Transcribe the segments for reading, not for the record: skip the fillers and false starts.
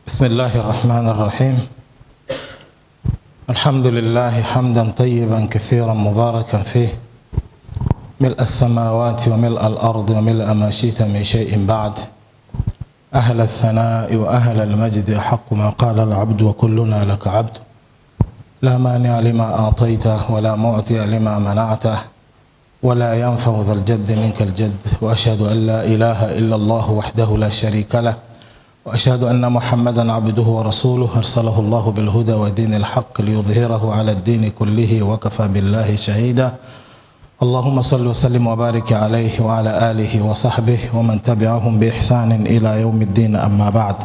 بسم الله الرحمن الرحيم. الحمد لله حمدا طيبا كثيرا مباركا فيه، ملء السماوات وملء الأرض وملء ما شئت من شيء بعد. أهل الثناء وأهل المجد حق ما قال العبد وكلنا لك عبد. لا مانع لما أعطيته ولا معطي لما منعته ولا ينفع ذا الجد منك الجد. وأشهد أن لا إله إلا الله وحده لا شريك له، وأشهد أن محمدا عبده ورسوله أرسله الله بالهدى ودين الحق ليظهره على الدين كله وكفى بالله شهيدا. اللهم صل وسلم وبارك عليه وعلى آله وصحبه ومن تبعهم بإحسان إلى يوم الدين. أما بعد.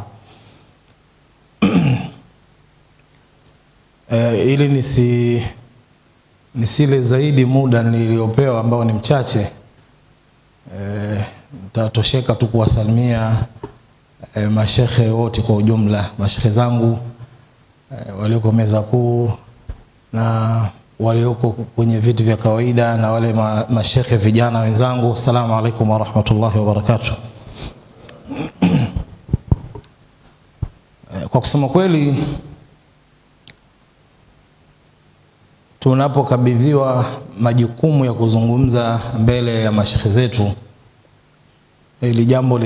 Ili nisile zaidi muda niliopewa ambao ni mchache, nitatosheka tu kuwasalimia mashekhe wote kwa ujumla, mashekhe zangu walioko meza kuu na walioko kwenye viti vya kawaida na wale mashekhe vijana wenzangu. Asalamu alaykum wa rahmatullahi wa barakatuh. Kwa kusema kweli, tunapokabidhiwa majukumu ya kuzungumza mbele ya mashekhe zetu, hili jambo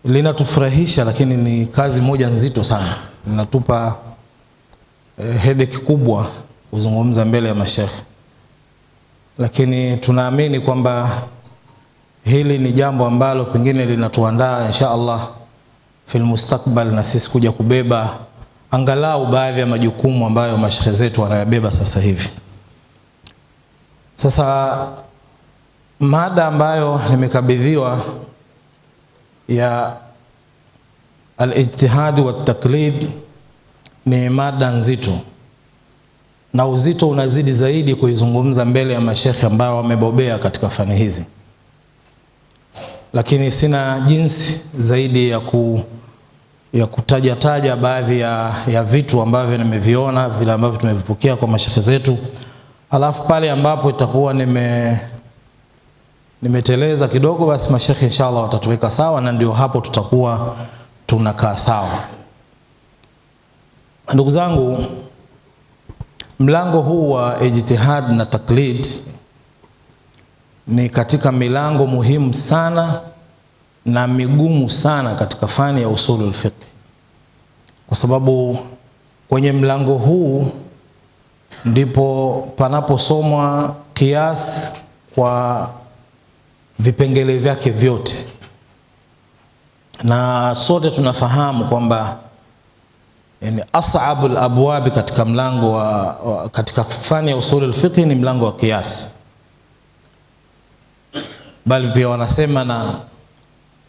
linatufurahisha, lakini ni kazi moja nzito sana. Linatupa headache kubwa kuzungumza mbele ya mashekhe, lakini tunaamini kwamba hili ni jambo ambalo pengine linatuandaa insha Allah fil mustakbal na sisi kuja kubeba angalau baadhi ya majukumu ambayo mashekhe zetu wanayabeba sasa hivi. Sasa mada ambayo nimekabidhiwa ya al-ijtihad wa taklid ni mada nzito, na uzito unazidi zaidi kuizungumza mbele ya mashekhe ambao wamebobea katika fani hizi, lakini sina jinsi zaidi ya kutaja baadhi ya vitu ambavyo nimeviona, vile ambavyo tumevipokea kwa mashekhe zetu. Alafu pale ambapo itakuwa nimeteleza kidogo, basi mashekhe inshallah watatuweka sawa, na ndio hapo tutakuwa tunakaa sawa. Ndugu zangu, mlango huu wa ijtihad na taklid ni katika milango muhimu sana na migumu sana katika fani ya usulul fiqh, kwa sababu kwenye mlango huu ndipo panaposomwa kias kwa vipengele vyake vyote, na sote tunafahamu kwamba yani as'abul abwab katika mlango katika fani ya usulul fiqh ni mlango wa kias, bali pia wanasema na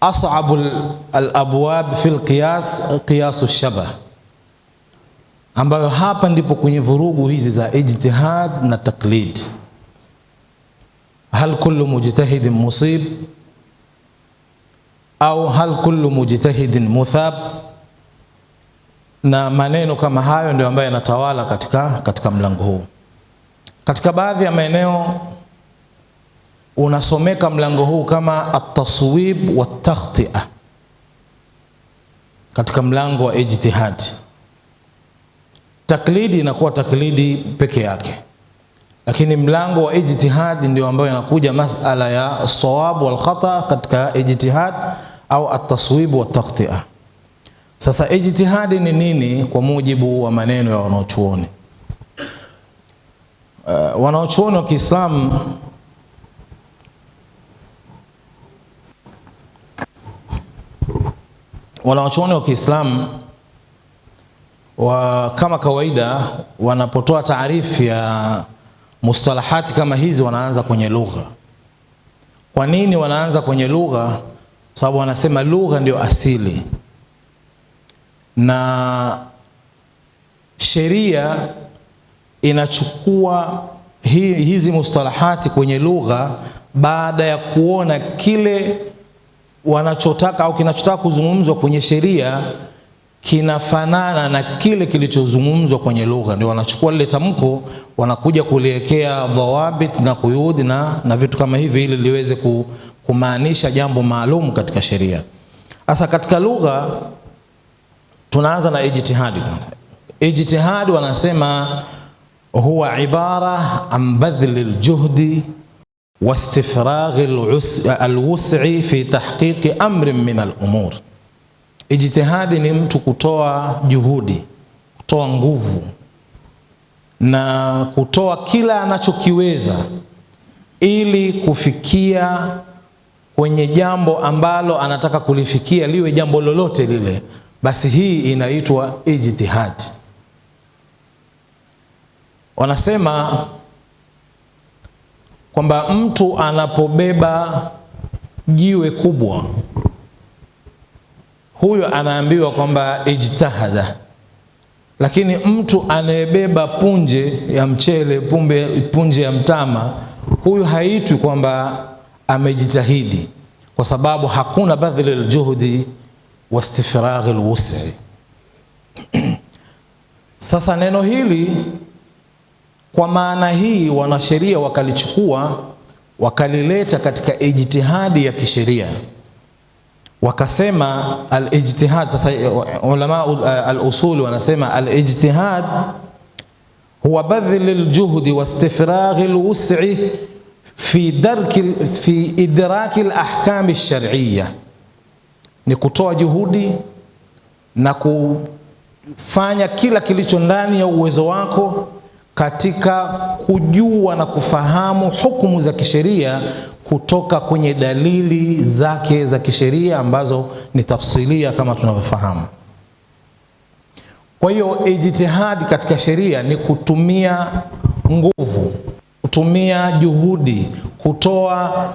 as'abul al-abwab fil qiyas qiyasu shabah, ambayo hapa ndipo kwenye vurugu hizi za ijtihad na taklid. Hal kullu mujtahidin musib au hal kullu mujtahidin muthab, na maneno kama hayo ndio ambayo yanatawala katika mlango huu. Katika baadhi ya maeneo unasomeka mlango huu kama at-taswib wa takhti'a katika mlango wa ijtihad. Taklidi inakuwa taklidi peke yake, lakini mlango wa ijtihad ndio ambayo inakuja masala ya sawab wal khata katika ijtihad au at-taswib wa takhti'a. Sasa ijtihad ni nini kwa mujibu wa maneno ya wanaochuoni? Wanaochuoni wa Kiislamu kama kawaida wanapotoa taarifu ya mustalahati kama hizi wanaanza kwenye lugha. Kwa nini wanaanza kwenye lugha? Sababu wanasema lugha ndio asili, na sheria inachukua hizi mustalahati kwenye lugha baada ya kuona kile wanachotaka au kinachotaka kuzungumzwa kwenye sheria kinafanana na kile kilichozungumzwa kwenye lugha. Ndio wanachukua lile tamko, wanakuja kuliwekea dhawabit na quyud na vitu kama hivi, ili liweze kumaanisha jambo maalum katika sheria. Asa katika lugha Tunaanza na ijtihadi kwanza. Ijtihadi wanasema huwa ibara an badhli aljuhdi wastifraghi alwus'i fi tahqiqi amrin min al'umur. Ijtihadi ni mtu kutoa juhudi, kutoa nguvu na kutoa kila anachokiweza ili kufikia kwenye jambo ambalo anataka kulifikia, liwe jambo lolote lile, basi hii inaitwa ijtihad. Wanasema kwamba mtu anapobeba jiwe kubwa, huyo anaambiwa kwamba ijtahada. Lakini mtu anayebeba punje ya mchele, punje ya mtama, huyu haitwi kwamba amejitahidi, kwa sababu hakuna badhli aljuhdi wastifraghi alwus'i. Sasa neno hili kwa maana hii wanasheria wakalichukua wakalileta katika ijtihadi ya kisheria, wakasema al-ijtihad. Sasa ulama al-usul wanasema al-ijtihad huwa badhli al-juhdi wastifraghi al-wus'i fi idraki al-ahkam ash-shar'iyya, ni kutoa juhudi na kufanya kila kilicho ndani ya uwezo wako katika kujua na kufahamu hukumu za kisheria kutoka kwenye dalili zake za kisheria ambazo ni tafsilia kama tunavyofahamu. Kwa hiyo ijtihadi katika sheria ni kutumia nguvu, kutumia juhudi, kutoa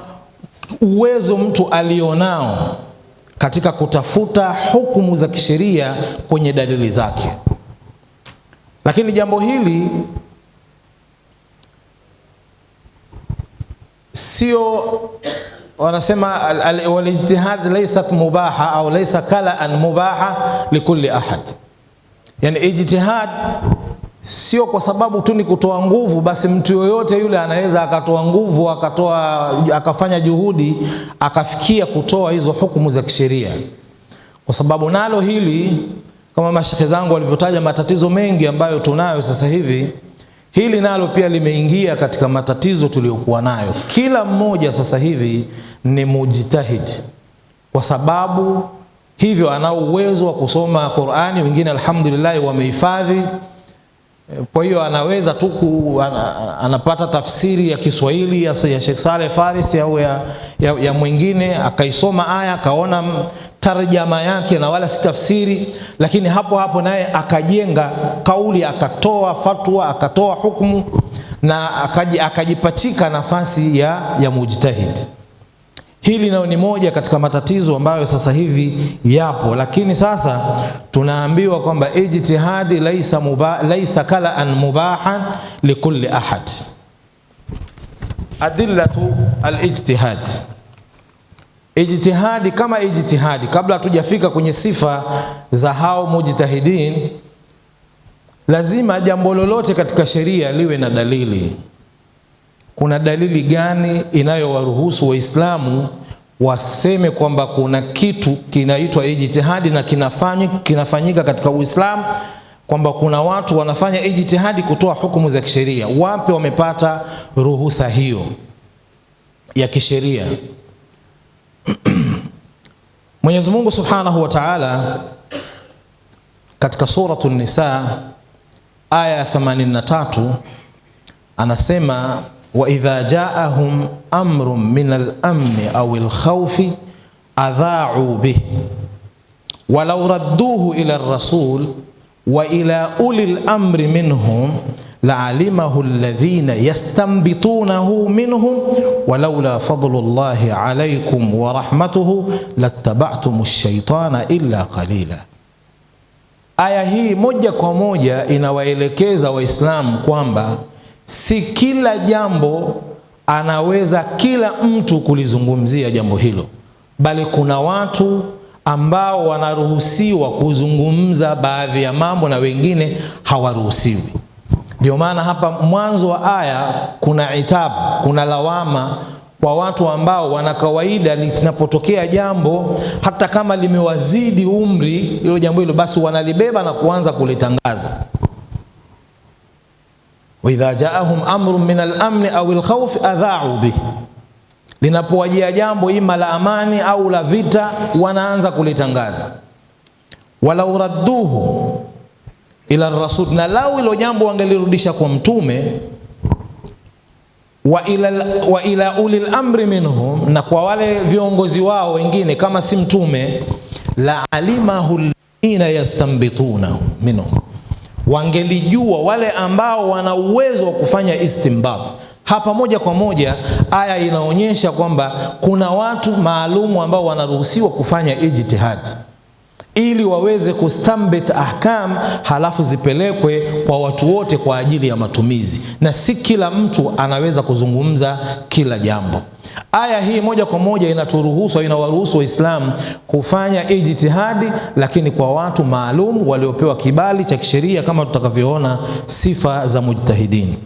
uwezo mtu alionao katika kutafuta hukumu za kisheria kwenye dalili zake. Lakini jambo hili sio, wanasema walijtihad laysat mubaha au laysa kala'an mubaha likulli ahad. Yani ijtihad sio kwa sababu tu ni kutoa nguvu basi mtu yoyote yule anaweza akatoa nguvu, akafanya juhudi, akafikia kutoa hizo hukumu za kisheria. Kwa sababu nalo hili, kama mashekhe zangu walivyotaja matatizo mengi ambayo tunayo sasa hivi, hili nalo pia limeingia katika matatizo tuliyokuwa nayo. Kila mmoja sasa hivi ni mujtahid, kwa sababu hivyo ana uwezo wa kusoma Qur'ani, wengine alhamdulillah wamehifadhi. Kwa hiyo anaweza tu anapata tafsiri ya Kiswahili ya Sheikh Saleh Farisi au ya mwingine, akaisoma aya akaona tarjama yake na wala si tafsiri, lakini hapo hapo naye akajenga kauli, akatoa fatwa, akatoa hukumu na akajipachika nafasi ya mujtahid. Hili nao ni moja katika matatizo ambayo sasa hivi yapo, lakini sasa tunaambiwa kwamba ijtihadi laysa kala'an mubahan likulli ahad. Adillatu al-ijtihad. Ijtihadi kama ijtihadi, kabla hatujafika kwenye sifa za hao mujtahidin, lazima jambo lolote katika sheria liwe na dalili. Kuna dalili gani inayowaruhusu Waislamu waseme kwamba kuna kitu kinaitwa ijtihadi na kinafanyika katika Uislamu, kwamba kuna watu wanafanya ijtihadi kutoa hukumu za kisheria? Wapi wamepata ruhusa hiyo ya kisheria? Mwenyezi Mungu Subhanahu wa Ta'ala katika suratu An-Nisa aya 83 anasema wa idha ja'ahum amrun min al-amni aw al-khawfi adha'u bih walau radduhu ila ar-rasul wa ila ulil amri minhum la'alimahu alladhina yastanbitunahu minhum walaula fadlullahi alaykum wa rahmatuhu lattaba'tumush shaytana illa qalila. Aya hii moja kwa moja inawaelekeza Waislamu kwamba si kila jambo anaweza kila mtu kulizungumzia jambo hilo, bali kuna watu ambao wanaruhusiwa kuzungumza baadhi ya mambo na wengine hawaruhusiwi. Ndio maana hapa mwanzo wa aya kuna itabu, kuna lawama kwa watu ambao wana kawaida linapotokea jambo hata kama limewazidi umri hilo jambo hilo, basi wanalibeba na kuanza kulitangaza. Wa idha jaahum amrun min al-amn aw al-khawf adha'u bih, linapowajia jambo ima la amani au la vita wanaanza kulitangaza. Walau radduhu ila rasul, na lau ilo jambo wangelirudisha kwa mtume, wa ila ulil amri minhum, na kwa wale viongozi wao wengine kama si mtume, la alimahu alladhina yastanbitunahu minhum, wangelijua wale ambao wana uwezo wa kufanya istinbat. Hapa moja kwa moja aya inaonyesha kwamba kuna watu maalumu ambao wanaruhusiwa kufanya ijtihad ili waweze kustambit ahkam, halafu zipelekwe kwa watu wote kwa ajili ya matumizi, na si kila mtu anaweza kuzungumza kila jambo. Aya hii moja kwa moja inaturuhusu, inawaruhusu Waislamu kufanya ijtihadi, lakini kwa watu maalum waliopewa kibali cha kisheria, kama tutakavyoona sifa za mujtahidin.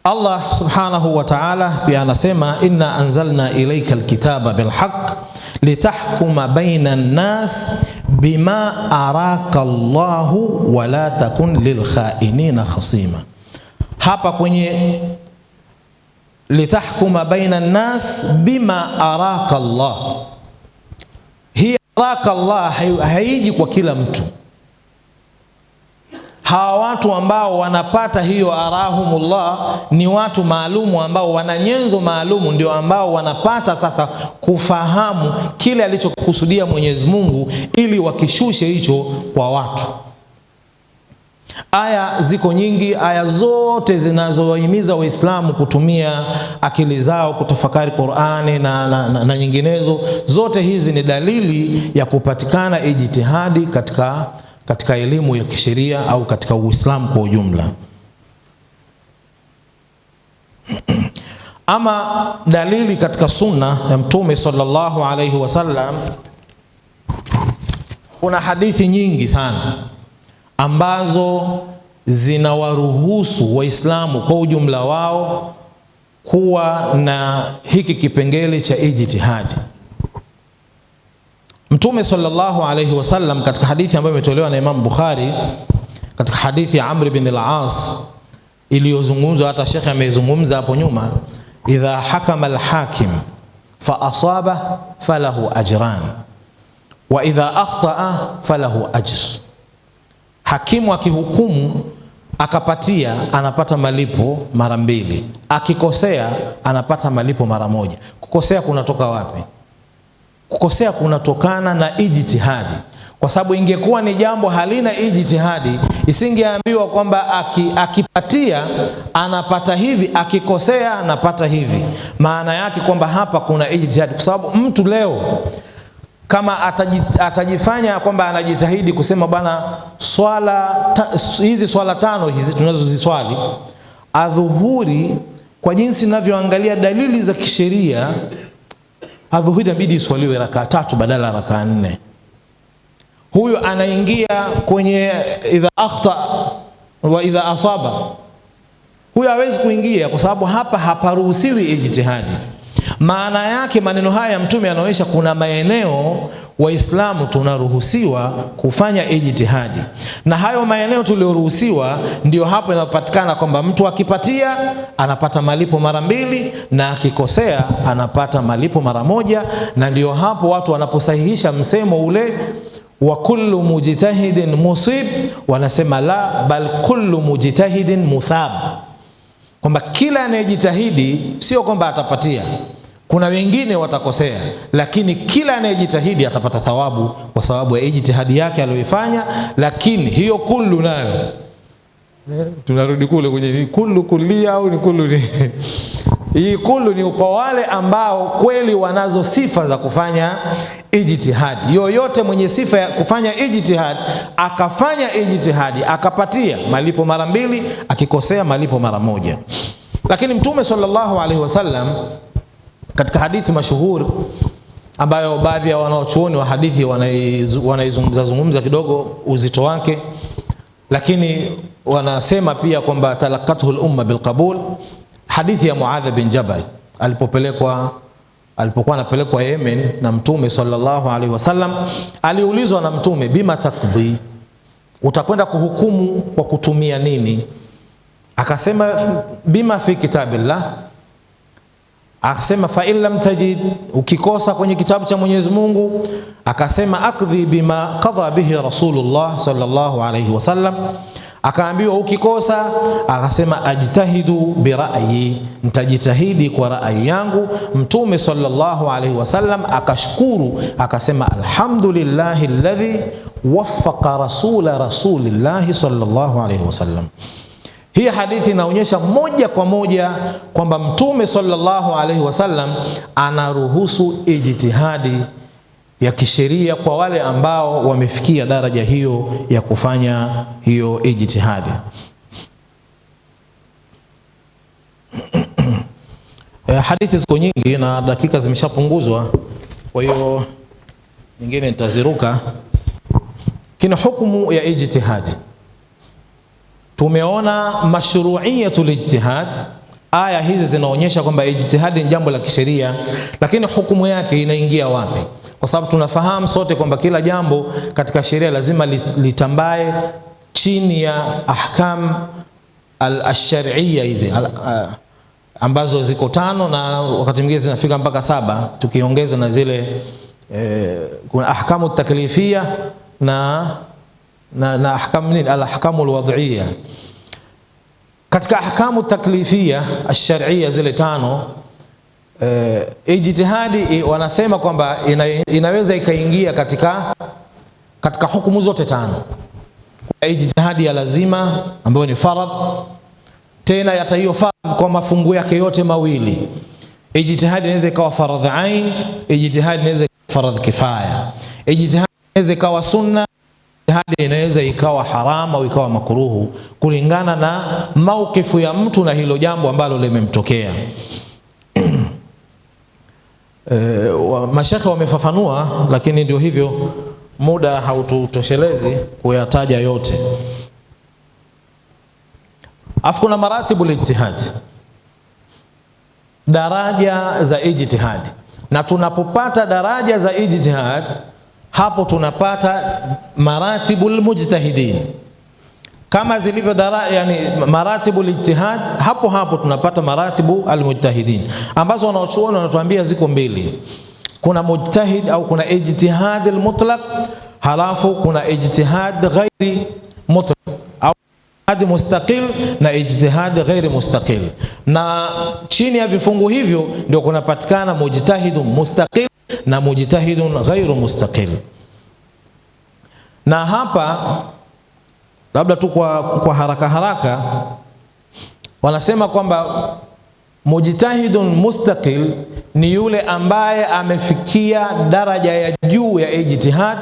Allah subhanahu wa ta'ala pia anasema, inna anzalna ilayka alkitaba bilhaq litahkuma baina an-nas bima araka Allahu wa la takun lilkhainina khasima. Hapa kwenye litahkuma baina an-nas bima araka Allah, hii araka Allah haiji kwa kila mtu. Hawa watu ambao wanapata hiyo arahumullah ni watu maalumu ambao wana nyenzo maalumu, ndio ambao wanapata sasa kufahamu kile alichokusudia Mwenyezi Mungu ili wakishushe hicho kwa watu. Aya ziko nyingi, aya zote zinazohimiza Waislamu kutumia akili zao kutafakari Qur'ani na nyinginezo, zote hizi ni dalili ya kupatikana ijtihadi katika elimu ya kisheria au katika Uislamu kwa ujumla. Ama dalili katika sunna ya Mtume sallallahu alayhi wasallam, kuna hadithi nyingi sana ambazo zinawaruhusu Waislamu kwa ujumla wao kuwa na hiki kipengele cha ijtihadi. Mtume sallallahu alayhi wasallam katika hadithi ambayo imetolewa na Imam Bukhari, katika hadithi ya Amr ibn al-As iliyozungumzwa, hata Sheikh amezungumza hapo nyuma, idha hakama al-hakim fa asaba falahu ajran wa idha akhtaa falahu ajr. Hakimu akihukumu akapatia anapata malipo mara mbili, akikosea anapata malipo mara moja. Kukosea kunatoka wapi? Kukosea kunatokana na ijtihadi, kwa sababu ingekuwa ni jambo halina ijtihadi isingeambiwa kwamba akipatia anapata hivi, akikosea anapata hivi. Maana yake kwamba hapa kuna ijtihadi, kwa sababu mtu leo kama atajifanya kwamba anajitahidi kusema bana hizi swala tano hizi tunazoziswali adhuhuri, kwa jinsi ninavyoangalia dalili za kisheria, adhuhuri inabidi iswaliwe rakaa 3 badala ya rakaa 4. Huyo anaingia kwenye idha akhta wa idha asaba, huyo hawezi kuingia, kwa sababu hapa haparuhusiwi ijtihadi. Maana yake maneno haya Mtume anaonyesha kuna maeneo Waislamu tunaruhusiwa kufanya ijtihadi, na hayo maeneo tulioruhusiwa ndio hapo inapatikana kwamba mtu akipatia anapata malipo mara mbili na akikosea anapata malipo mara moja. Na ndio hapo watu wanaposahihisha msemo ule wa kullu mujtahidin musib, wanasema la bal kullu mujtahidin muthab, kwamba kila anayejitahidi sio kwamba atapatia, kuna wengine watakosea, lakini kila anayejitahidi atapata thawabu kwa sababu ya ijtihadi yake aliyoifanya. Lakini hiyo kullu nayo tunarudi kule kwenye kullu kullia au ni kullu hii kullu ni kwa wale ambao kweli wanazo sifa za kufanya ijtihadi. Yoyote mwenye sifa ya kufanya ijtihadi akafanya ijtihadi akapatia, malipo mara mbili, akikosea malipo mara moja. Lakini Mtume sallallahu alaihi wasallam katika hadithi mashuhuri ambayo baadhi ya wanaochuoni wa hadithi wanaizungumza kidogo uzito wake, lakini wanasema pia kwamba talaqathu al-umma bilqabul, hadithi ya Muadh bin Jabal alipokuwa anapelekwa Yemen na Mtume sallallahu alaihi wasallam, aliulizwa na Mtume, bima takdhi, utakwenda kuhukumu kwa kutumia nini? Akasema bima fi kitabillah. Akasema fa in lam tajid, ukikosa kwenye kitabu cha Mwenyezi Mungu. Akasema akdhi bima qadha bihi Rasulullah sallallahu alaihi wasallam. Akaambiwa ukikosa, akasema ajtahidu bi ra'yi, nitajitahidi kwa rai yangu. Mtume sallallahu alaihi wasallam akashukuru, akasema alhamdulillahi alladhi waffaqa rasulillahi sallallahu alaihi wasallam. Hii hadithi inaonyesha moja kwa moja kwamba Mtume sallallahu alaihi wasallam anaruhusu ijtihadi ya kisheria kwa wale ambao wamefikia daraja hiyo ya kufanya hiyo ijtihadi. Hadithi ziko nyingi na dakika zimeshapunguzwa, kwa hiyo nyingine nitaziruka. Kina hukumu ya ijtihadi, tumeona mashru'iyatul ijtihad. Aya hizi zinaonyesha kwamba ijtihadi ni jambo la kisheria, lakini hukumu yake inaingia wapi? Kwa sababu tunafahamu sote kwamba kila jambo katika sheria lazima litambae chini ya ahkam al-shar'iyya hizi ambazo ziko 5 na wakati mwingine zinafika mpaka 7, tukiongeza na zile kuna ahkamu taklifiyya na ahkam nini, al-ahkamu al-wad'iyya. Katika ahkamu taklifiyya ash-shar'iyya zile 5, ijtihadi wanasema kwamba inaweza ikaingia katika hukumu zote 5. Kuna ijtihadi ya lazima ambayo ni faradh, tena hata hiyo faradh kwa mafungu yake yote mawili. Ijtihadi inaweza ikawa faradh ain, ijtihadi inaweza ikawa faradh kifaya, ijtihadi inaweza ikawa sunna, ijtihadi inaweza ikawa haram au ikawa makruhu kulingana na maukifu ya mtu na hilo jambo ambalo limemtokea. Mashaka wamefafanua, lakini ndio hivyo, muda haututoshelezi kuyataja yote. Afu kuna maratibu lijtihad, daraja za ijtihad, na tunapopata daraja za ijtihad hapo tunapata maratibul mujtahidin. Kama zilivyo yani maratibu lijtihad, hapo tunapata maratibu almujtahidin, ambazo wanaochuoni wanatuambia ziko 2. Kuna mujtahid au kuna ijtihad almutlaq, halafu kuna ijtihad ghairi mutlaq au ijtihad mustaqil na ijtihad ghairi mustaqil. Na chini ya vifungu hivyo ndio kunapatikana mujtahidun mustaqil na mujtahidun ghairu mustaqil. Na hapa labda tu kwa haraka wanasema kwamba mujtahidun mustaqil ni yule ambaye amefikia daraja ya juu ya ijtihad,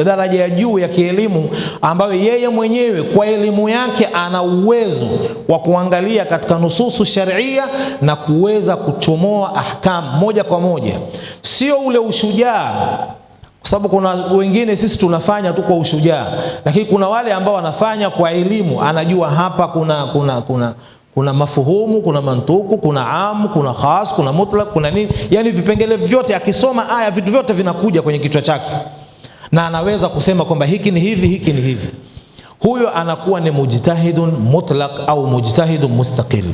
daraja ya juu ya kielimu, ambayo yeye mwenyewe kwa elimu yake ana uwezo wa kuangalia katika nususu sharia na kuweza kuchomoa ahkam moja kwa moja, sio ule ushujaa. Kwa sababu kuna wengine sisi tunafanya tu kwa ushujaa, lakini kuna wale ambao wanafanya kwa elimu, anajua hapa kuna mafuhumu, kuna mantuku, kuna amu, kuna khas, kuna mutlaq, kuna nini, yani vipengele vyote. Akisoma aya vitu vyote vinakuja kwenye kichwa chake na anaweza kusema kwamba hiki ni hivi, hiki ni hivi. Huyo anakuwa ni mujtahidun mutlaq au mujtahidun mustaqil.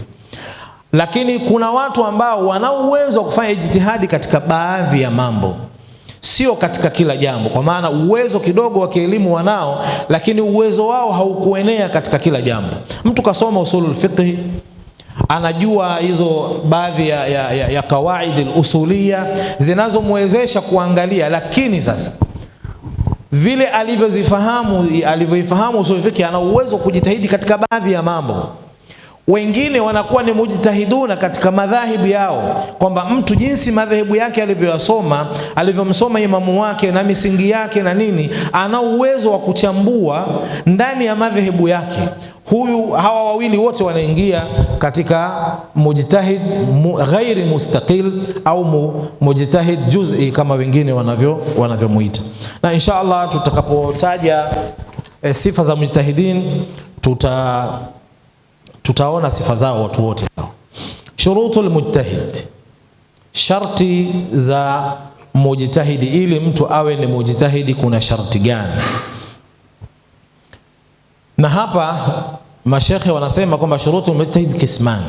Lakini kuna watu ambao wana uwezo wa kufanya ijtihadi katika baadhi ya mambo, sio katika kila jambo, kwa maana uwezo kidogo wa kielimu wanao, lakini uwezo wao haukuenea katika kila jambo. Mtu kasoma usulul fiqh, anajua hizo baadhi ya kawaidi al-usuliyya zinazomwezesha kuangalia, lakini sasa vile alivyoifahamu usulul fiqh, ana uwezo kujitahidi katika baadhi ya mambo. Wengine wanakuwa ni mujtahiduna katika madhahibu yao, kwamba mtu jinsi madhahibu yake alivyoyasoma, alivyomsoma imamu wake na misingi yake na nini, ana uwezo wa kuchambua ndani ya madhahibu yake. Hawa wawili wote wanaingia katika mujtahid ghairi mustaqil au mujtahid juz'i kama wengine wanavyomuita. Na insha Allah tutakapotaja sifa za mujtahidin tutaona sifa zao watu wote hao. Shurutul mujtahid, sharti za mujtahidi. Ili mtu awe ni mujtahidi kuna sharti gani? Na hapa mashekhe wanasema kwamba shurutul mujtahid kisman,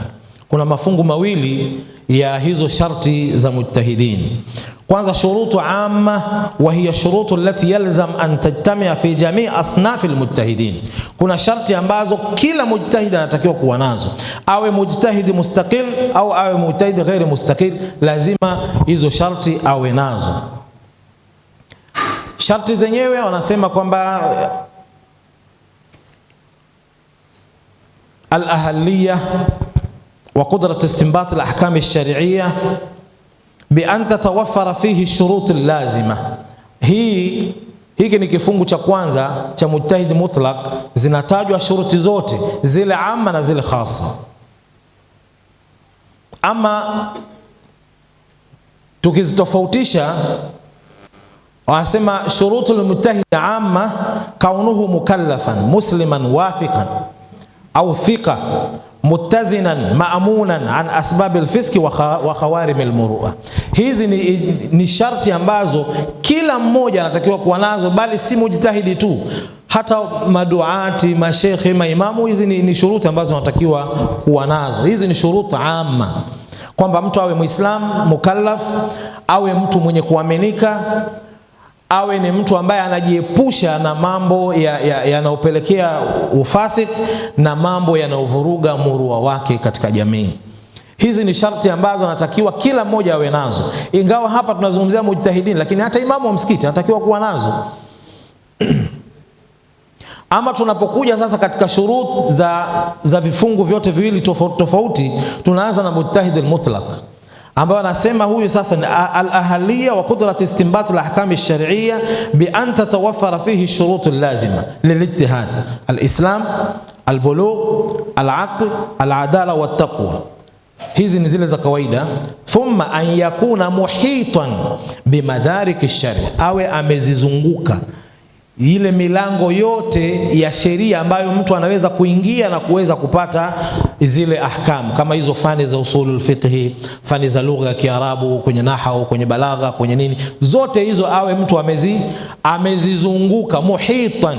kuna mafungu mawili ya hizo sharti za mujtahidin. Kwanza shurutu amma wa hiya shurutu allati yalzam an tajtamia fi jamii asnaf almujtahidin. Kuna sharti ambazo kila mujtahid anatakiwa kuwa nazo, awe mujtahid mustaqil au awe mujtahid ghairi mustaqil, lazima hizo sharti awe nazo. Sharti zenyewe wanasema kwamba al-ahliyah wa qudrat istinbat al-ahkam ash-shar'iyyah bi an tatawaffara fihi shurut al-lazima. Hiki ni kifungu cha kwanza cha mujtahid mutlaq, zinatajwa shuruti zote zile amma na zile khasa. Ama tukizitofautisha wanasema shurutul mujtahid amma kaunuhu mukallafan musliman wathiqan au thiqa muttazinan ma'munan an asbab alfiski wa khawarim almurua. Hizi ni sharti ambazo kila mmoja anatakiwa kuwa nazo, bali si mujtahidi tu, hata maduati, mashekhe, maimamu. Hizi ni shuruti ambazo wanatakiwa kuwa nazo. Hizi ni shuruti amma, kwamba mtu awe muislam mukallaf, awe mtu mwenye kuaminika, awe ni mtu ambaye anajiepusha na mambo yanayopelekea ufasik na mambo yanayovuruga murua wake katika jamii. Hizi ni sharti ambazo anatakiwa kila mmoja awe nazo, ingawa hapa tunazungumzia mujtahidin, lakini hata imamu wa msikiti anatakiwa kuwa nazo. Ama tunapokuja sasa katika shurut za vifungu vyote viwili tofauti, tunaanza na mujtahid al-mutlaq, ambayo anasema huyu sasa ni al-ahliyya wa qudrat istinbat al-ahkam ash-shar'iyya bi an tatawaffara fihi shurut al-lazima lil-ijtihad: al-islam, al-bulugh, al-aql, al-adala wa at-taqwa. Hizi ni zile za kawaida. Thumma an yakuna muhitan bimadarik ash-shari', awe amezizunguka ile milango yote ya sheria ambayo mtu anaweza kuingia na kuweza kupata zile ahkam, kama hizo fani za usulul fiqh, fani za lugha ya Kiarabu, kwenye nahau, kwenye balagha, kwenye nini, zote hizo awe mtu amezizunguka muhitan.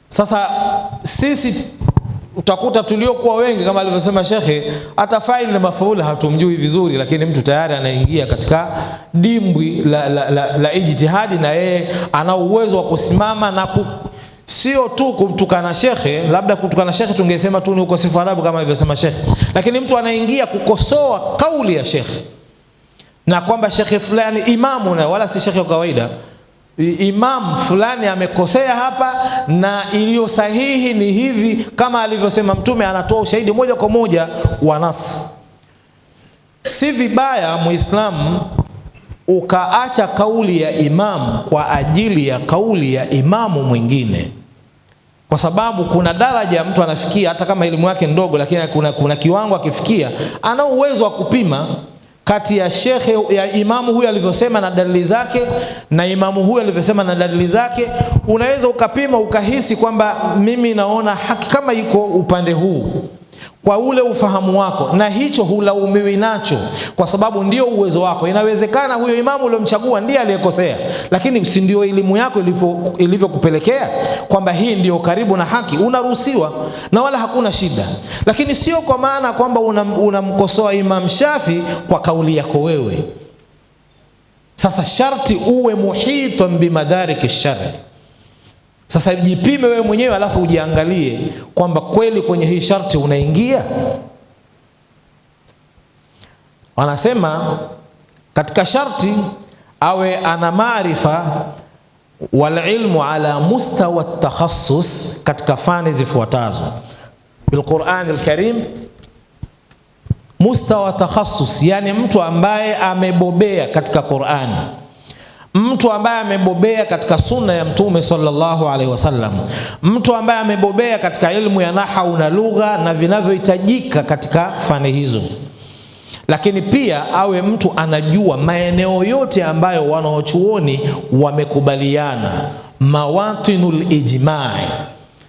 Sasa sisi utakuta tuliokuwa wengi kama alivyosema shekhe, hata faili na mafaula hatumjui vizuri, lakini mtu tayari anaingia katika dimbwi la ijtihadi, na yeye ana uwezo wa kusimama na sio tu kumtukana shekhe. Labda kutukana shekhe tungesema tu ni ukosefu wa adabu kama alivyosema shekhe, lakini mtu anaingia kukosoa kauli ya shekhe, na kwamba shekhe fulani imamu, na wala si shekhe wa kawaida, imam fulani amekosea hapa na iliyo sahihi ni hivi kama alivyosema Mtume. Anatoa ushahidi moja kwa moja wa nas. Si vibaya Muislamu ukaacha kauli ya imamu kwa ajili ya kauli ya imamu mwingine, kwa sababu kuna daraja mtu anafikia, hata kama elimu yake ndogo, lakini kuna kiwango akifikia, ana uwezo wa kupima kati ya shekhe ya imamu huyu alivyosema na dalili zake na imamu huyu alivyosema na dalili zake. Unaweza ukapima ukahisi kwamba mimi naona haki kama iko upande huu kwa ule ufahamu wako, na hicho hulaumiwi nacho kwa sababu ndio uwezo wako. Inawezekana huyo imamu uliomchagua ndiye aliyekosea, lakini si ndio elimu yako ilivyokupelekea kwamba hii ndio karibu na haki, unaruhusiwa na wala hakuna shida. Lakini sio kwa maana kwamba unamkosoa Imam Shafi kwa kauli yako wewe. Sasa sharti uwe muhitan bimadarik ash-shari'. Sasa jipime wewe mwenyewe, alafu ujiangalie kwamba kweli kwenye hii sharti unaingia. Wanasema katika sharti awe ana maarifa wal ilmu ala mustawa at-takhassus katika fani zifuatazo bil Qur'an al-Karim. Mustawa takhassus, yani mtu ambaye amebobea katika Qur'ani, mtu ambaye amebobea katika sunna ya Mtume sallallahu alaihi wasallam, mtu ambaye amebobea katika ilmu ya nahau na lugha na vinavyohitajika katika fani hizo. Lakini pia awe mtu anajua maeneo yote ambayo wanaochuoni wamekubaliana, mawatinul ijma'i.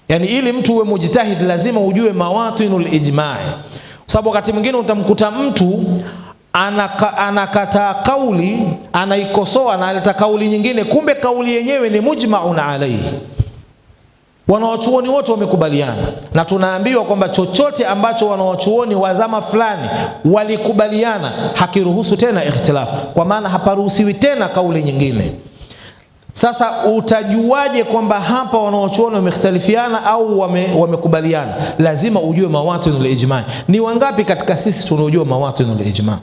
Yani ili mtu uwe mujtahid lazima ujue mawatinul ijma'i. Sababu wakati mwingine utamkuta mtu anakataa kauli, anaikosoa, analeta kauli nyingine, kumbe kauli yenyewe ni mujma'un alayhi. Wanawachuoni wote wamekubaliana, na tunaambiwa kwamba chochote ambacho wanawachuoni wa zama fulani walikubaliana hakiruhusu tena ikhtilafu, kwa maana haparuhusiwi tena kauli nyingine. Sasa utajuaje kwamba hapa wanawachuoni wamekhtalifiana au wamekubaliana? Lazima ujue mawatinul ijma. Ni wangapi katika sisi tunaojua mawatinul ijma?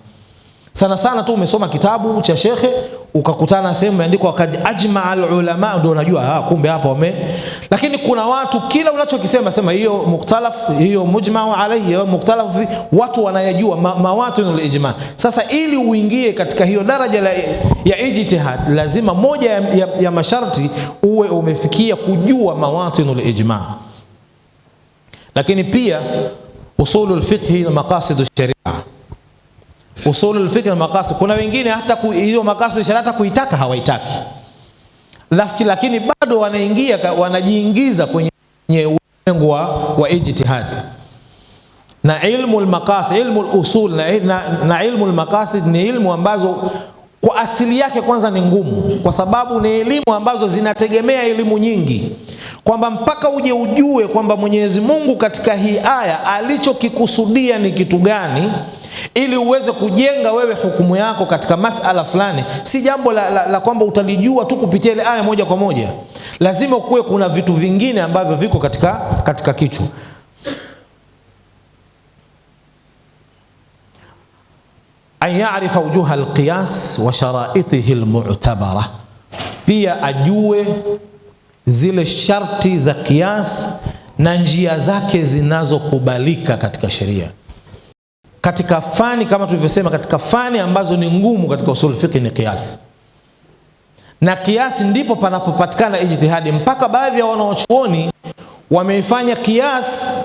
Sana sana tu umesoma kitabu cha shekhe ukakutana sehemu imeandikwa kad ajma al ulama, ndio unajua kumbe hapa lakini kuna watu kila unachokisema sema hiyo mukhtalaf, hiyo mujma'u alayhi, hiyo mukhtalaf, watu wanayajua mawatinul ijma. Sasa ili uingie katika hiyo daraja ya ijtihad, lazima moja ya masharti uwe umefikia kujua mawatinul ijma. Lakini pia usulul fiqh na maqasid ash-sharia. Usulul fiqh na maqasid, kuna wengine hata hiyo maqasid sharia hata kuitaka hawaitaki, lakini bado wanajiingiza kwenye ulengo wa ijtihad. Na ilmu al-maqasid, ilmu al-usul na ilmu al-maqasid ni ilmu ambazo kwa asili yake kwanza ni ngumu, kwa sababu ni elimu ambazo zinategemea elimu nyingi, kwamba mpaka uje ujue kwamba Mwenyezi Mungu katika hii aya alichokikusudia ni kitu gani, ili uweze kujenga wewe hukumu yako katika masala fulani. Si jambo la kwamba utalijua tu kupitia ile aya moja kwa moja, lazima kuwe kuna vitu vingine ambavyo viko katika kichwa. An ya'rifa wujuha alqiyas wa sharaitihi almu'tabara, pia ajue zile sharti za qiyas na njia zake zinazokubalika katika sheria. Katika fani kama tulivyosema, katika fani ambazo ni ngumu katika usul fiqh ni qiyas, na qiyas ndipo panapopatikana ijtihadi. Mpaka baadhi ya wanawachuoni wameifanya qiyas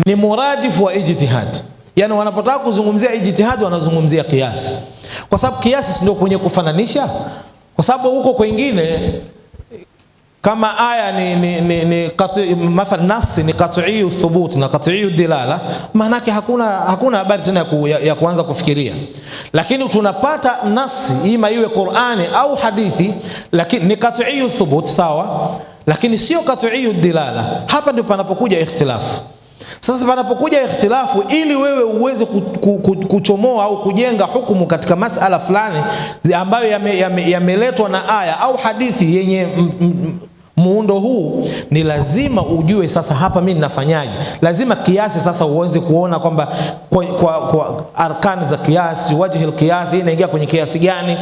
ni muradifu wa ijtihad, yani wanapotaka kuzungumzia ijtihad wanazungumzia qiyas, kwa sababu qiyas ndio kwenye kufananisha. Kwa sababu huko kwingine kama aya ni mathalan nas ni qat'i thubut na qat'i dilala, maana yake hakuna habari tena ya kuanza kufikiria. Lakini tunapata nasi ima iwe Qur'ani au hadithi, lakini ni qat'i thubut sawa, lakini sio qat'i dilala. Hapa ndipo panapokuja ikhtilafu. Sasa panapokuja ikhtilafu, ili wewe uweze kuchomoa au kujenga hukumu katika masala fulani ambayo yameletwa na aya au hadithi yenye muundo huu, ni lazima ujue sasa hapa mimi ninafanyaje. Lazima kiasi sasa uanze kuona kwamba kwa arkani za kiasi, wajhi al-qiyas inaingia kwenye kiasi gani.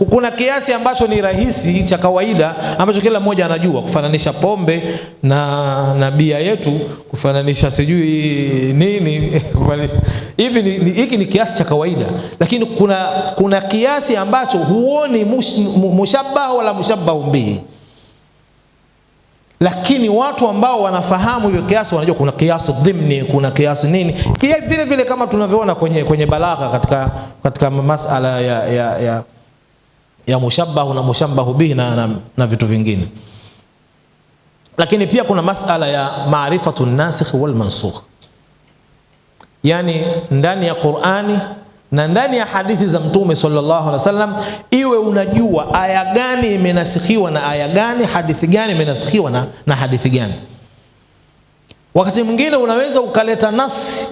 Kuna kiasi ambacho ni rahisi cha kawaida ambacho kila mmoja anajua, kufananisha pombe na bia yetu, kufananisha sijui nini hivi, hiki ni kiasi cha kawaida. Lakini kuna kiasi ambacho huoni mushabbah wala mushabbahu bihi, lakini watu ambao wanafahamu hiyo kiasi wanajua kuna kiasi dhimni, kuna kiasi nini. Vile vile kama tunavyoona kwenye balagha katika masala ya mushabbahu na mushabbahu bihi na vitu vingine. Lakini pia kuna masala ya maarifatu nasikh wal mansukh, yani ndani ya Qur'ani na ndani ya hadithi za Mtume sallallahu alaihi wasallam, iwe unajua aya gani imenasikhiwa na aya gani, hadithi gani imenasikhiwa na hadithi gani. Wakati mwingine unaweza ukaleta nasi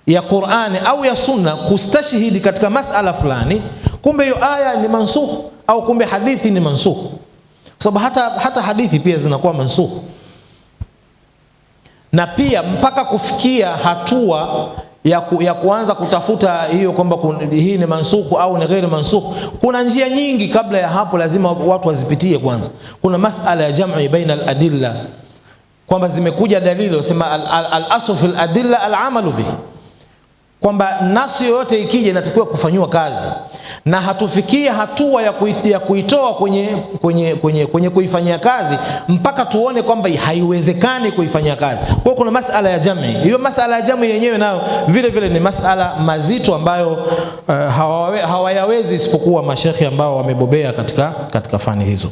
ya Qur'ani au ya Sunna kustashhidi katika masala fulani, kumbe hiyo aya ni mansukh, au kumbe hadithi ni mansukh, kwa sababu hata hadithi pia zinakuwa mansukh. Na pia mpaka kufikia hatua ya kuanza kutafuta hiyo kwamba hii ni mansukh au ni ghairi mansukh, kuna njia nyingi kabla ya hapo, lazima watu wazipitie kwanza. Kuna masala ya jam'i baina al-adilla, kwamba zimekuja dalili wasema al-asl fil adilla al-amalu bihi, kwamba nasi yote ikija inatakiwa kufanywa kazi, na hatufikia hatua ya kuitoa kwenye kuifanyia kazi mpaka tuone kwamba haiwezekani kuifanyia kazi. Kwa kuna masala ya jamii. Hiyo masala ya jamii yenyewe nayo vile vile ni masala mazito ambayo hawayawezi isipokuwa mashekhi ambao wamebobea katika fani hizo.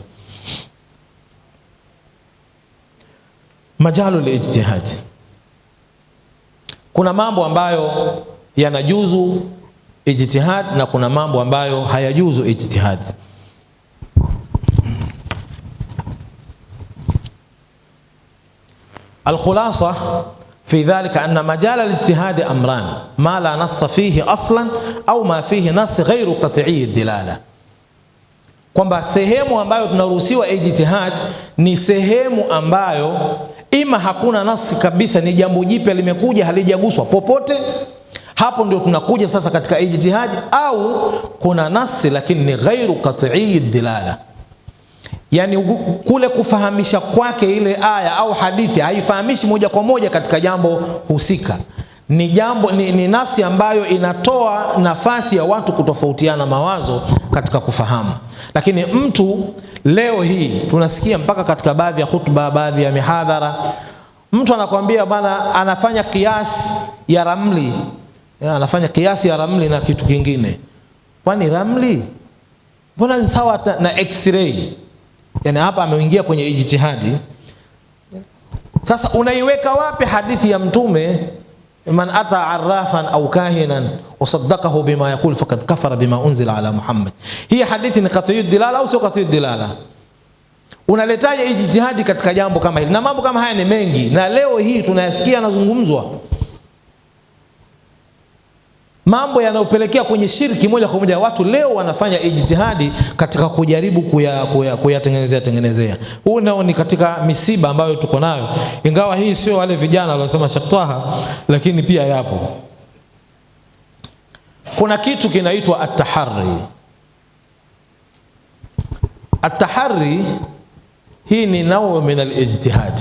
Majalul ijtihad, kuna mambo ambayo yanajuzu ijtihad na kuna mambo ambayo hayajuzu ijtihad. Al-khulasa fi dhalika anna majala al-ijtihad amran ma la nass fihi aslan au ma fihi nass ghairu qat'i ad-dilala, kwamba sehemu ambayo tunaruhusiwa ijtihad ni sehemu ambayo ima hakuna nasi kabisa, ni jambo jipya limekuja halijaguswa popote, hapo ndio tunakuja sasa katika ijtihad, au kuna nasi lakini ni ghairu qat'i dilala, yani kule kufahamisha kwake ile aya au hadithi haifahamishi moja kwa moja katika jambo husika, ni jambo ni nasi ambayo inatoa nafasi ya watu kutofautiana mawazo katika kufahamu. Lakini mtu leo hii tunasikia mpaka katika baadhi ya khutba, baadhi ya mihadhara, mtu anakuambia bwana anafanya kiasi ya ramli, anafanya kiasi ya ramli na kitu kingine. Kwani ramli mbona ni sawa na x-ray? Yani hapa ameingia kwenye ijtihadi. Sasa unaiweka wapi hadithi ya Mtume, man ata arrafan au kahinan wasaddaqahu bima yaqul faqad kafara bima unzila ala Muhammad? Hii hadithi ni qat'iyyu dilala au sio qat'iyyu dilala? Unaletaje ijtihadi katika jambo kama hili? Na mambo kama haya ni mengi, na leo hii tunayasikia yanazungumzwa, mambo yanayopelekea kwenye shirki moja kwa moja. Watu leo wanafanya ijtihadi katika kujaribu kuyatengenezea. Huu nao ni katika misiba ambayo tuko nayo, ingawa hii sio wale vijana waliosema Sheikh Taha, lakini pia yapo. Kuna kitu kinaitwa at-tahari. At-tahari hii ni nao min al-ijtihad,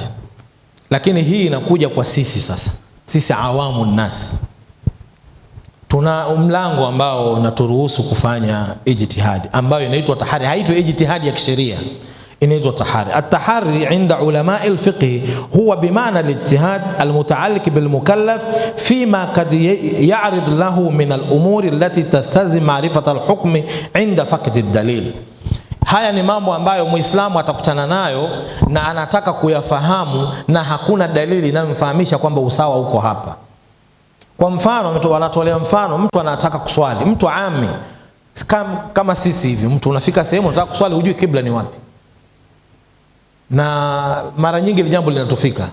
lakini hii inakuja kwa sisi sasa, sisi awamu nnas. Tuna mlango ambao unaturuhusu kufanya ijtihadi ambayo inaitwa tahari. Haitwi ijtihadi ya kisheria, inaitwa tahari. At-tahari inda ulama al-fiqh huwa bimaana al-ijtihad al-mutaalliq bil-mukallaf fima kad ya'rid lahu min al-umur allati tastazim ma'rifat al-hukm inda faqd ad-dalil. Haya ni mambo ambayo Muislamu atakutana nayo na anataka kuyafahamu na hakuna dalili inayomfahamisha kwamba usawa uko hapa. Kwa mfano, mtu wanatolea mfano, mtu anataka kuswali, mtu ami kama sisi hivi, mtu unafika sehemu unataka kuswali hujui kibla ni wapi, na mara nyingi ile jambo linatufika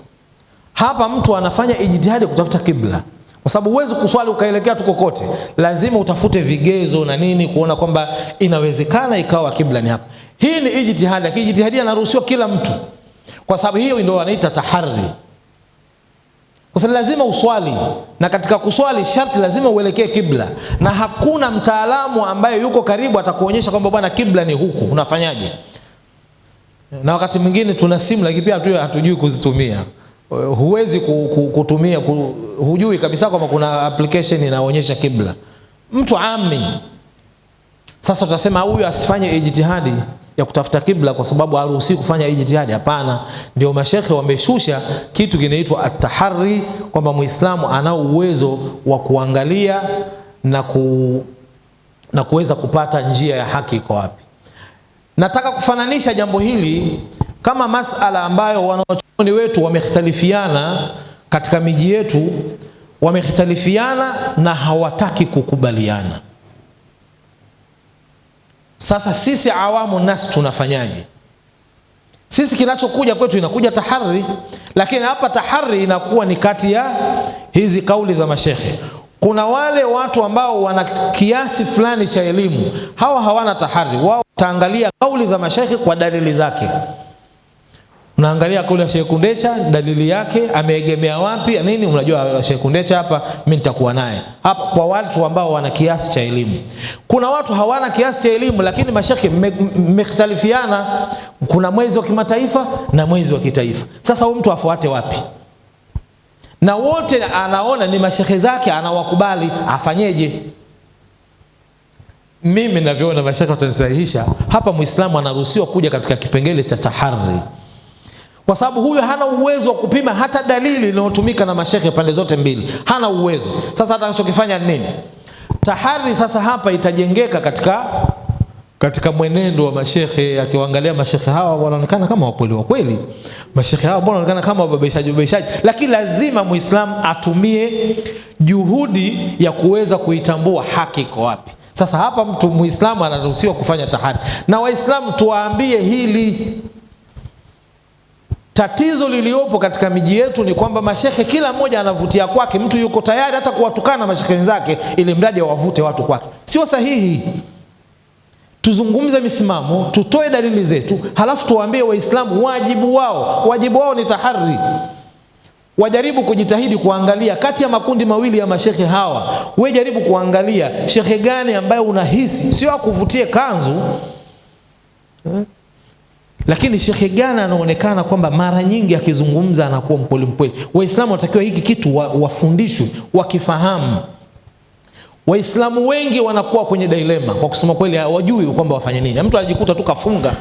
hapa. Mtu anafanya ijtihadi kutafuta kibla, kwa sababu huwezi kuswali ukaelekea tu kokote, lazima utafute vigezo na nini kuona kwamba inawezekana ikawa kibla ni hapa. Hii ni ijtihadi, lakini ijtihadi anaruhusiwa kila mtu, kwa sababu hiyo ndio wanaita tahari. Kwa sababu lazima uswali, na katika kuswali sharti lazima uelekee kibla, na hakuna mtaalamu ambaye yuko karibu atakuonyesha kwamba bwana kibla ni huku, unafanyaje? Na wakati mwingine tuna simu lakini pia hatujui kuzitumia. Huwezi kutumia, hujui kabisa kwamba kuna application inaonyesha kibla. Mtu ami. Sasa tutasema huyu asifanye ijtihadi ya kutafuta kibla kwa sababu haruhusi kufanya ijtihadi? Hapana. Ndio mashekhe wameshusha kitu kinaitwa at-tahari, kwamba Muislamu ana uwezo wa kuangalia na kuweza kupata njia ya haki iko wapi. Nataka kufananisha jambo hili kama masala ambayo wanachuoni wetu wamekhtalifiana katika miji yetu, wamekhtalifiana na hawataki kukubaliana. Sasa sisi awamu nas tunafanyaje? Sisi kinachokuja kwetu inakuja tahari, lakini hapa tahari inakuwa ni kati ya hizi kauli za mashekhe. Kuna wale watu ambao wana kiasi fulani cha elimu, hawa hawana tahari, wao wataangalia kauli za mashekhe kwa dalili zake. Unaangalia kauli ya Sheikh Kundecha, dalili yake ameegemea wapi nini, unajua Sheikh Kundecha hapa mimi nitakuwa naye hapa. Kwa watu ambao wana kiasi cha elimu. Kuna watu hawana kiasi cha elimu, lakini mashekhe mmekhtalifiana, kuna mwezi wa kimataifa na mwezi wa kitaifa. Sasa huyu mtu afuate wapi? Na wote anaona ni mashekhe zake, anawakubali, afanyeje? Mimi ninavyoona mashekhe watanisahihisha hapa, Muislamu anaruhusiwa kuja katika kipengele cha tahari, kwa sababu huyo hana uwezo wa kupima hata dalili inayotumika na mashekhe pande zote mbili, hana uwezo. Sasa atakachokifanya nini? Tahari sasa hapa itajengeka katika mwenendo wa mashekhe, akiwaangalia mashekhe hawa wanaonekana kama wakweli, mashekhe hao mbona wanaonekana kama wababaishaji, lakini lazima Muislamu atumie juhudi ya kuweza kuitambua haki iko wapi. Sasa hapa mtu Muislamu anaruhusiwa kufanya tahari, na Waislamu tuwaambie hili. Tatizo liliopo katika miji yetu ni kwamba mashekhe kila mmoja anavutia kwake, mtu yuko tayari hata kuwatukana mashekhe wenzake ili mradi wavute watu kwake. Sio sahihi. Tuzungumze misimamo, tutoe dalili zetu, halafu tuwaambie Waislamu wajibu wao ni tahari. Wajaribu kujitahidi kuangalia kati ya makundi mawili ya mashekhe hawa, wewe jaribu kuangalia shekhe gani ambaye unahisi sio akuvutie kanzu, lakini shekhe gani anaonekana kwamba mara nyingi akizungumza anakuwa mkweli. Waislamu watakiwa hiki kitu wafundishwe, wakifahamu. Waislamu wengi wanakuwa kwenye dilema, kwa kusema kweli hawajui kwamba wafanye nini. Mtu anajikuta tu kafunga,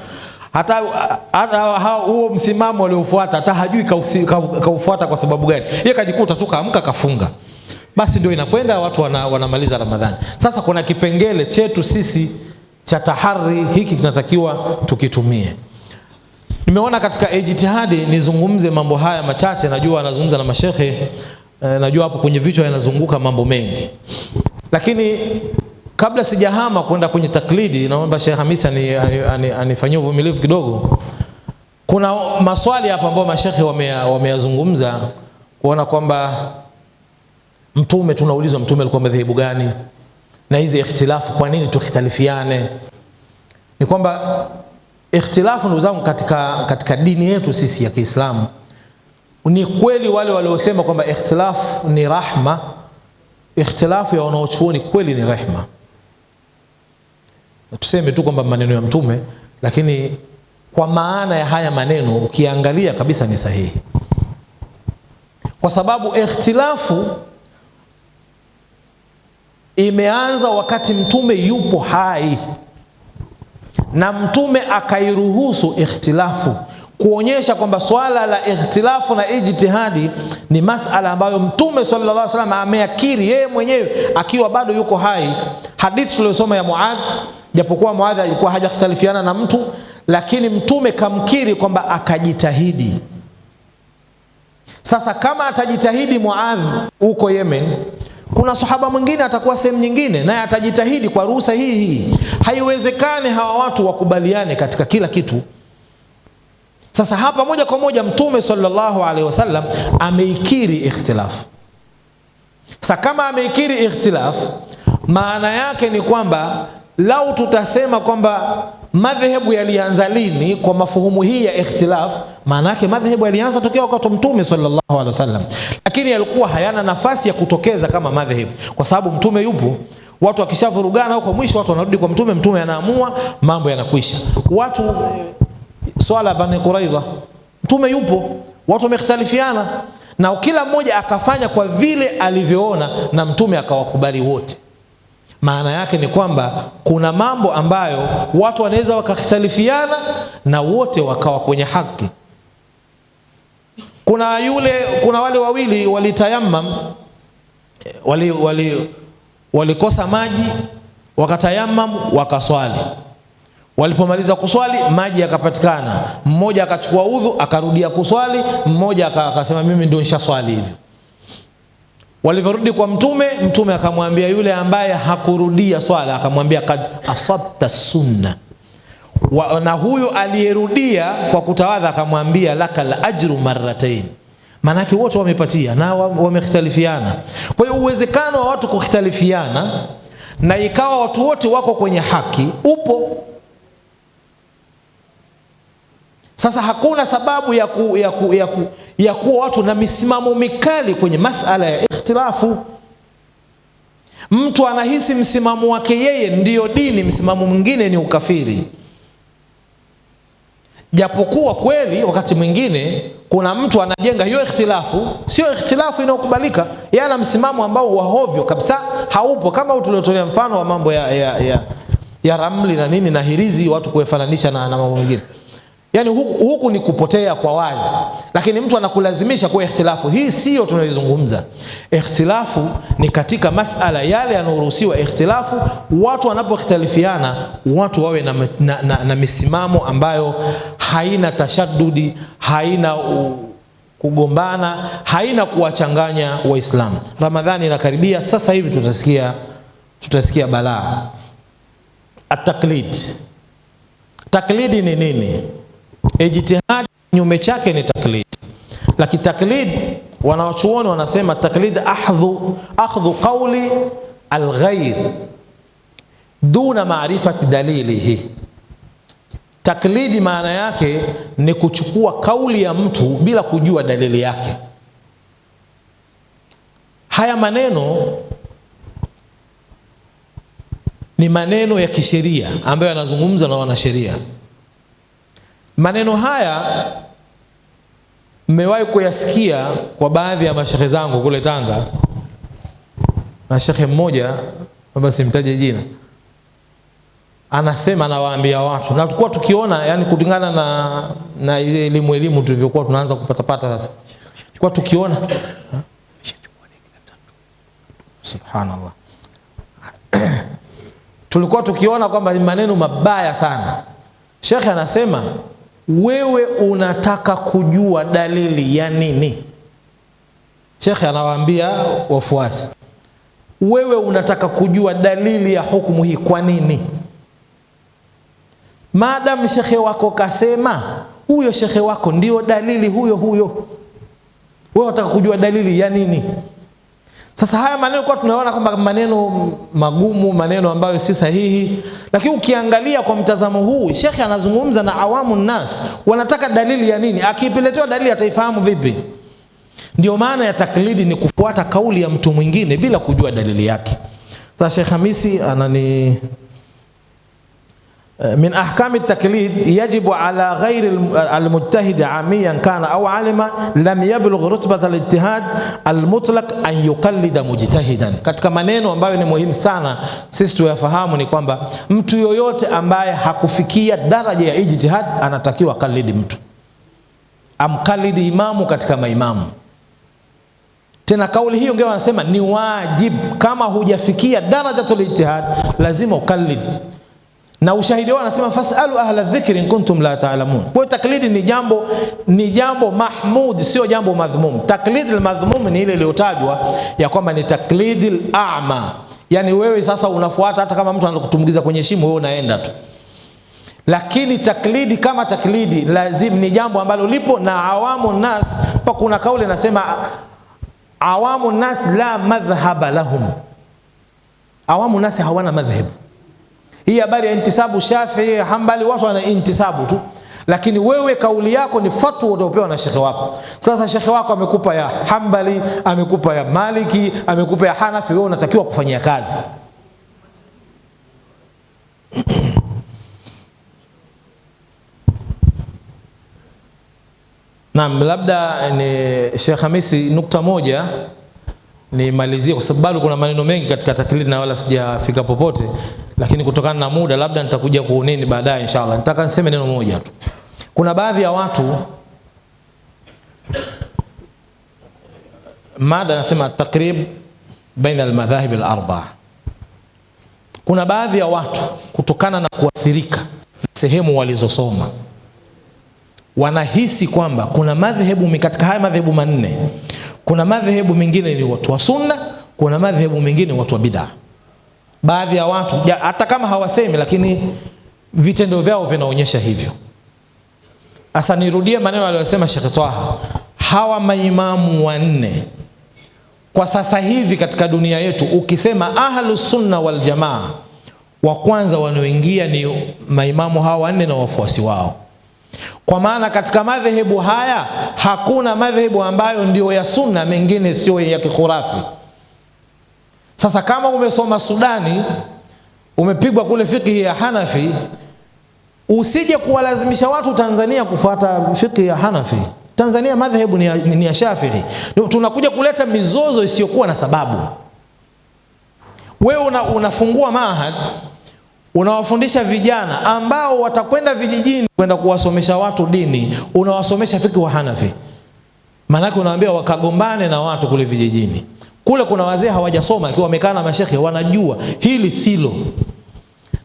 hata huo msimamo aliofuata hata hajui kaufuata kwa sababu gani. Yeye kajikuta tu kaamka kafunga. Basi ndio inakwenda watu wanamaliza Ramadhani. Sasa kuna kipengele chetu sisi cha tahari, hiki tunatakiwa tukitumie. Nimeona katika ijtihadi nizungumze mambo haya machache. Najua anazungumza na mashekhe, najua hapo kwenye vichwa yanazunguka mambo mengi, lakini kabla sijahama kwenda kwenye taklidi, naomba Sheikh Hamisa anifanyie uvumilivu kidogo. Kuna maswali hapa ambayo mashekhe wameyazungumza, kuona kwamba mtume, tunaulizwa mtume alikuwa madhehebu gani, na hizi ikhtilafu kwa nini tukhtalifiane. Ni kwamba ikhtilafu ndugu zangu katika dini yetu sisi ya Kiislamu, ni kweli wale waliosema kwamba ikhtilafu ni rahma, ikhtilafu ya wanaochuoni kweli ni rehma. Tuseme tu kwamba maneno ya mtume, lakini kwa maana ya haya maneno ukiangalia kabisa ni sahihi, kwa sababu ikhtilafu imeanza wakati mtume yupo hai, na mtume akairuhusu ikhtilafu, kuonyesha kwamba swala la ikhtilafu na ijtihadi ni masala ambayo mtume sallallahu alaihi wasallam ameakiri yeye mwenyewe akiwa bado yuko hai. Hadithi tuliyosoma ya Muadh, japokuwa Muadh alikuwa hajakhtalifiana na mtu, lakini mtume kamkiri kwamba akajitahidi. Sasa kama atajitahidi Muadh huko Yemen, kuna sahaba mwingine atakuwa sehemu nyingine naye atajitahidi kwa ruhusa hii. Haiwezekani hawa watu wakubaliane katika kila kitu. Sasa hapa moja kwa moja mtume sallallahu alaihi wasallam ameikiri ikhtilafu. Sasa kama ameikiri ikhtilafu, maana yake ni kwamba lau tutasema kwamba madhehebu yalianza lini kwa mafuhumu hii ya ikhtilafu, maana yake madhehebu yalianza tokea wakati mtume sallallahu alaihi wasallam, lakini yalikuwa hayana nafasi ya kutokeza kama madhehebu, kwa sababu mtume yupo. Watu wakishavurugana huko, mwisho watu wanarudi kwa mtume, mtume anaamua, mambo yanakwisha. Watu swala Bani Quraidha, mtume yupo, watu wamekhtalifiana, na kila mmoja akafanya kwa vile alivyoona, na mtume akawakubali wote. Maana yake ni kwamba kuna mambo ambayo watu wanaweza wakakhtalifiana na wote wakawa kwenye haki. Kuna wale wawili walitayammam, walikosa maji, wakatayammam, wakaswali. Walipomaliza kuswali maji yakapatikana, mmoja akachukua udhu akarudia kuswali, mmoja akasema mimi ndio nishaswali hivyo. Walivyorudi kwa mtume, mtume akamwambia yule ambaye hakurudia swala, akamwambia kad asabta sunna, na huyu aliyerudia kwa kutawadha akamwambia lakal ajru marratain. Manake wote wamepatia na wamekhtalifiana. Kwa hiyo uwezekano wa watu kukhtalifiana na ikawa watu wote wako kwenye haki upo. Sasa hakuna sababu ya kuwa watu na misimamo mikali kwenye masala ya ikhtilafu. Mtu anahisi msimamo wake yeye ndiyo dini, msimamo mwingine ni ukafiri. Japokuwa kweli wakati mwingine kuna mtu anajenga hiyo ikhtilafu, sio ikhtilafu inayokubalika, yeye ana msimamo ambao wahovyo kabisa, haupo, kama tuliotolea mfano wa mambo ya ramli na nini na hirizi, watu kuefananisha na mambo mengine. Yani huku ni kupotea kwa wazi, lakini mtu anakulazimisha kwa ikhtilafu. Hii sio tunaizungumza. Ikhtilafu ni katika masala yale yanayoruhusiwa. Ikhtilafu, watu wanapokhtalifiana, watu wawe na misimamo ambayo haina tashaddudi, haina kugombana, haina kuwachanganya Waislamu. Ramadhani inakaribia, sasa hivi tutasikia balaa. At-taqlid. Taklidi ni nini? Ijtihad nyume chake ni taklid. Lakini taklid, wanawachuoni wanasema taklid akhdhu qawli al-ghayr duna ma'rifati dalilihi. Taklidi maana yake ni kuchukua kauli ya mtu bila kujua dalili yake. Haya maneno ni maneno ya kisheria ambayo yanazungumza na wanasheria. Maneno haya mmewahi kuyasikia kwa baadhi ya mashehe zangu kule Tanga, na shekhe mmoja, basi simtaje jina, anasema, anawaambia watu, na tulikuwa tukiona, yani kulingana na ile elimu tulivyokuwa tunaanza kupata sasa, tulikuwa tukiona subhanallah tulikuwa tukiona kwamba ni maneno mabaya sana. Shekhe anasema, wewe unataka kujua dalili ya nini? Shekhe anawaambia wafuasi, wewe unataka kujua dalili ya hukumu hii kwa nini? Maadamu shekhe wako kasema, huyo shekhe wako ndio dalili huyo. Wewe unataka kujua dalili ya nini? Sasa haya maneno kwa tunaona kwamba maneno magumu, maneno ambayo si sahihi, lakini ukiangalia kwa mtazamo huu, shekhe anazungumza na awamu nas, wanataka dalili ya nini? Akipeletewa dalili ataifahamu vipi? Ndio maana ya taklidi, ni kufuata kauli ya mtu mwingine bila kujua dalili yake. Sasa Sheikh Hamisi anani من أحكام التقليد يجب على غير المجتهد عاميا كان أو عالما لم يبلغ رتبة الاجتهاد المطلق أن يقلد مجتهدا. Katika maneno ambayo ni muhimu sana sisi tuyafahamu ni kwamba mtu yoyote ambaye hakufikia daraja ya ijtihad anatakiwa kalidi mtu, amkalidi imamu katika maimamu. Tena kauli hiyo ngeo wanasema ni wajib, kama hujafikia darajatul ijtihad lazima ukalid. Na ushahidi wao anasema fasalu ahla dhikri in kuntum la ta'lamun. Kwa taklidi ni jambo mahmud, sio jambo madhmum. Taklidi al-madhmum ni ile iliyotajwa ya kwamba ni taklidi al-a'ma. Yani wewe sasa unafuata hata kama mtu anakutumbukiza kwenye shimo wewe unaenda tu. Lakini taklidi kama taklidi lazim ni jambo ambalo lipo na awamu nas. Pa kuna kauli inasema awamu nas la madhhaba lahum. Awamu nas hawana madhhabu. Hii habari ya intisabu Shafi'i, Hanbali, watu wana intisabu tu, lakini wewe kauli yako ni fatwa utapewa na shekhe wako. Sasa shekhe wako amekupa ya Hanbali, amekupa ya Maliki, amekupa ya Hanafi, wewe unatakiwa kufanyia kazi. Naam, labda ni Sheikh Hamisi, nukta moja nimalizie kwa sababu kuna maneno mengi katika taklidi na wala sijafika popote, lakini kutokana na muda labda nitakuja kuoneni baadaye inshallah. Nataka niseme neno moja tu. Kuna baadhi ya watu, mada nasema takrib baina al-madhahib al-arba'a. Kuna baadhi ya watu kutokana na kuathirika sehemu walizosoma wanahisi kwamba kuna madhehebu katika haya madhehebu manne, kuna madhehebu mengine ni watu wa sunna, kuna madhehebu mengine ni watu wa bid'a. Baadhi ya watu hata kama hawasemi lakini vitendo vyao vinaonyesha hivyo. Asa nirudie maneno aliyosema Sheikh Twaha, hawa maimamu wanne kwa sasa hivi katika dunia yetu, ukisema ahlus sunna wal jamaa, wa kwanza wanaoingia ni maimamu hawa wanne na wafuasi wao. Kwa maana katika madhehebu haya hakuna madhehebu ambayo ndio ya sunna, mengine sio ya kikhurafi. Sasa kama umesoma Sudani, umepigwa kule fiqh ya Hanafi, usije kuwalazimisha watu Tanzania kufuata fiqh ya Hanafi. Tanzania madhehebu ni ya Shafi'i. Tunakuja kuleta mizozo isiyokuwa na sababu. Wewe unafungua mahad, unawafundisha vijana ambao watakwenda vijijini kwenda kuwasomesha watu dini, unawasomesha fiqh wa Hanafi. Maana unawaambia wakagombane na watu kule vijijini. Kule kuna wazee hawajasoma, ikiwa wamekaa na mashekhe wanajua hili silo.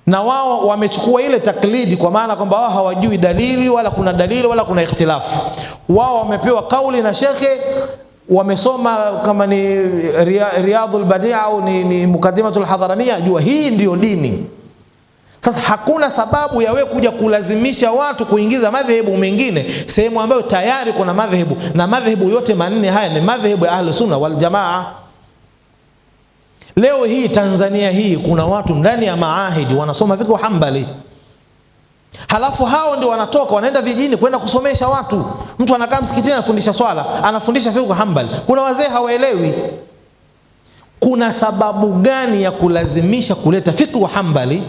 Na wao wamechukua ile taklidi, kwa maana kwamba wao hawajui dalili wala kuna dalili wala kuna ikhtilafu. Wao wamepewa kauli na shekhe, wamesoma kama ni Riyadhul Badi' au ni Mukaddimatul Hadharamia, jua hii ndiyo dini. Sasa hakuna sababu ya wewe kuja kulazimisha watu kuingiza madhehebu mengine sehemu ambayo tayari kuna madhehebu, na madhehebu yote manne haya ni madhehebu ya Ahlus Sunna wal Jamaa. Leo hii Tanzania hii kuna watu ndani ya maahidi wanasoma fiqh Hanbali. Halafu hao ndio wanatoka wanaenda vijijini kwenda kusomesha watu. Mtu anakaa msikitini anafundisha swala, anafundisha fiqh Hanbali. Kuna wazee hawaelewi. Kuna sababu gani ya kulazimisha kuleta fiqh Hanbali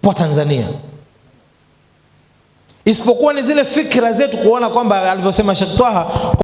kwa Tanzania? Isipokuwa ni zile fikra zetu kuona kwamba alivyosema Sheikh Twaha